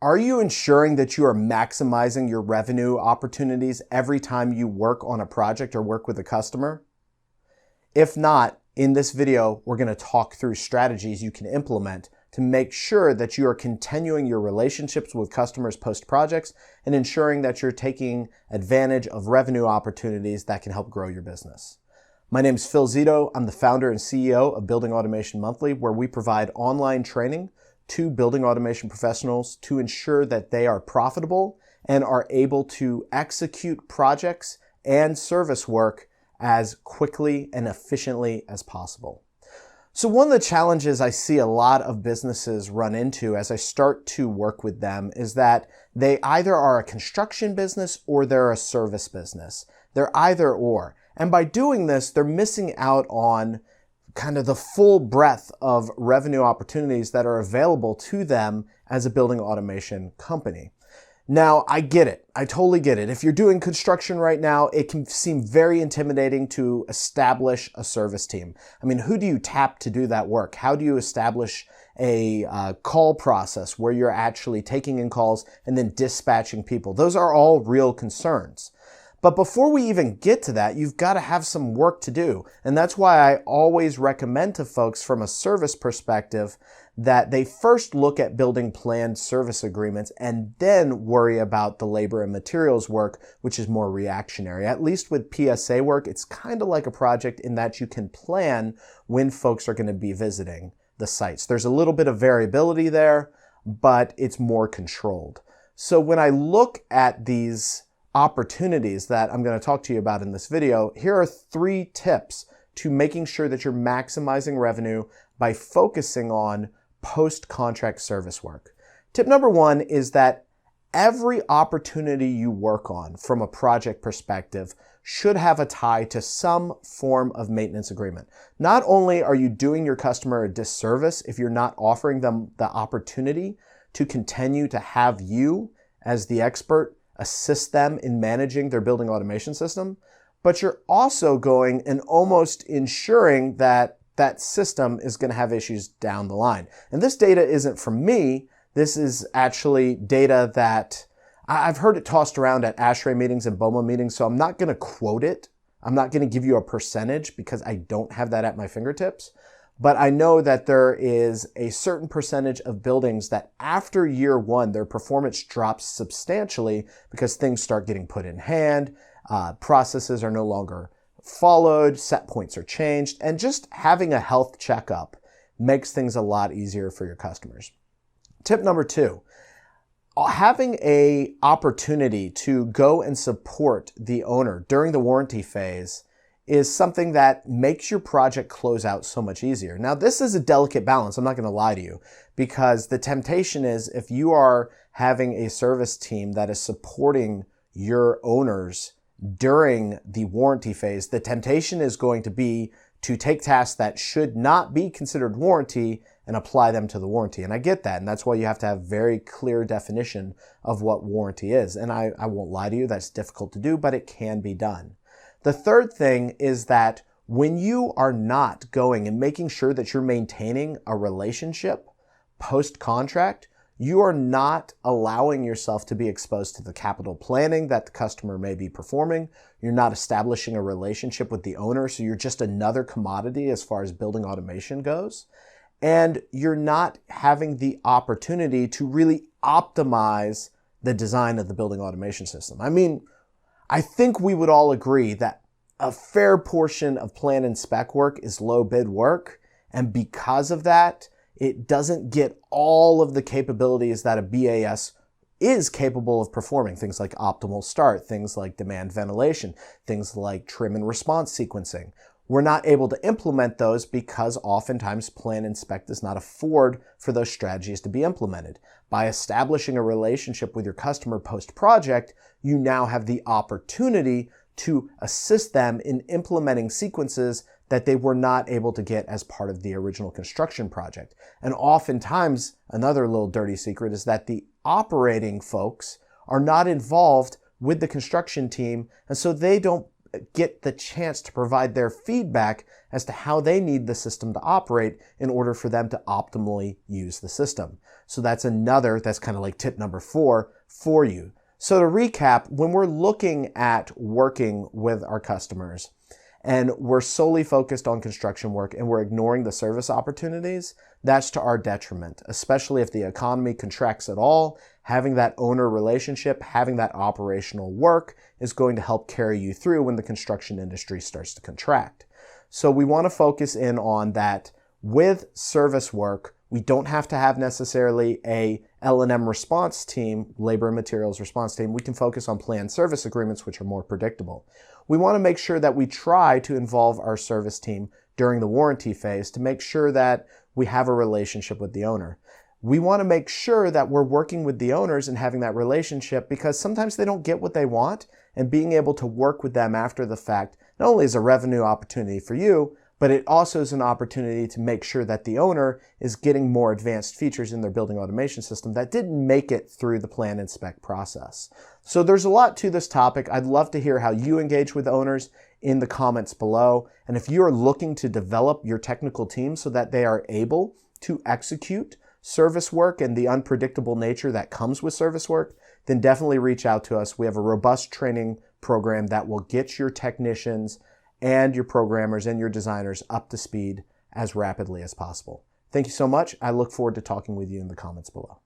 Are you ensuring that you are maximizing your revenue opportunities every time you work on a project or work with a customer? If not, in this video, we're going to talk through strategies you can implement to make sure that you are continuing your relationships with customers post-projects and ensuring that you're taking advantage of revenue opportunities that can help grow your business. My name is Phil Zito. I'm the founder and CEO of Building Automation Monthly, where we provide online training to building automation professionals to ensure that they are profitable and are able to execute projects and service work as quickly and efficiently as possible. So one of the challenges I see a lot of businesses run into as I start to work with them is that they either are a construction business or they're a service business. They're either or. And by doing this, they're missing out on kind of the full breadth of revenue opportunities that are available to them as a building automation company. Now, I get it. I totally get it. If you're doing construction right now, it can seem very intimidating to establish a service team. I mean, who do you tap to do that work? How do you establish a call process where you're actually taking in calls and then dispatching people? Those are all real concerns. But before we even get to that, you've got to have some work to do. And that's why I always recommend to folks from a service perspective that they first look at building planned service agreements and then worry about the labor and materials work, which is more reactionary. At least with PSA work, it's kind of like a project in that you can plan when folks are going to be visiting the sites. There's a little bit of variability there, but it's more controlled. So when I look at these opportunities that I'm going to talk to you about in this video, here are 3 tips to making sure that you're maximizing revenue by focusing on post-contract service work. Tip number 1 is that every opportunity you work on from a project perspective should have a tie to some form of maintenance agreement. Not only are you doing your customer a disservice if you're not offering them the opportunity to continue to have you as the expert assist them in managing their building automation system, but you're also going and almost ensuring that that system is going to have issues down the line. And this data isn't from me. This is actually data that I've heard it tossed around at ASHRAE meetings and BOMA meetings, so I'm not going to quote it. I'm not going to give you a percentage because I don't have that at my fingertips. But I know that there is a certain percentage of buildings that after year 1, their performance drops substantially because things start getting put in hand, processes are no longer followed, set points are changed, and just having a health checkup makes things a lot easier for your customers. Tip number 2, having an opportunity to go and support the owner during the warranty phase is something that makes your project close out so much easier. Now, this is a delicate balance. I'm not going to lie to you, because the temptation is if you are having a service team that is supporting your owners during the warranty phase, the temptation is going to be to take tasks that should not be considered warranty and apply them to the warranty. And I get that. And that's why you have to have very clear definition of what warranty is. And I won't lie to you, that's difficult to do, but it can be done. The third thing is that when you are not going and making sure that you're maintaining a relationship post-contract, you are not allowing yourself to be exposed to the capital planning that the customer may be performing. You're not establishing a relationship with the owner, so you're just another commodity as far as building automation goes. And you're not having the opportunity to really optimize the design of the building automation system. I mean, I think we would all agree that a fair portion of plan and spec work is low bid work. And because of that, it doesn't get all of the capabilities that a BAS is capable of performing. Things like optimal start, things like demand ventilation, things like trim and response sequencing. We're not able to implement those because oftentimes plan and spec does not afford for those strategies to be implemented. By establishing a relationship with your customer post-project, you now have the opportunity to assist them in implementing sequences that they were not able to get as part of the original construction project. And oftentimes, another little dirty secret is that the operating folks are not involved with the construction team, and so they don't get the chance to provide their feedback as to how they need the system to operate in order for them to optimally use the system. So that's kind of like tip number 4 for you. So to recap, when we're looking at working with our customers and we're solely focused on construction work and we're ignoring the service opportunities, that's to our detriment, especially if the economy contracts at all. Having that owner relationship, having that operational work is going to help carry you through when the construction industry starts to contract. So we want to focus in on that. With service work, we don't have to have necessarily a L&M response team, labor and materials response team. We can focus on planned service agreements, which are more predictable. We want to make sure that we try to involve our service team during the warranty phase to make sure that we have a relationship with the owner. We want to make sure that we're working with the owners and having that relationship, because sometimes they don't get what they want, and being able to work with them after the fact not only is a revenue opportunity for you, but it also is an opportunity to make sure that the owner is getting more advanced features in their building automation system that didn't make it through the plan and spec process. So there's a lot to this topic. I'd love to hear how you engage with owners in the comments below. And if you're looking to develop your technical team so that they are able to execute service work and the unpredictable nature that comes with service work, then definitely reach out to us. We have a robust training program that will get your technicians and your programmers and your designers up to speed as rapidly as possible. Thank you so much. I look forward to talking with you in the comments below.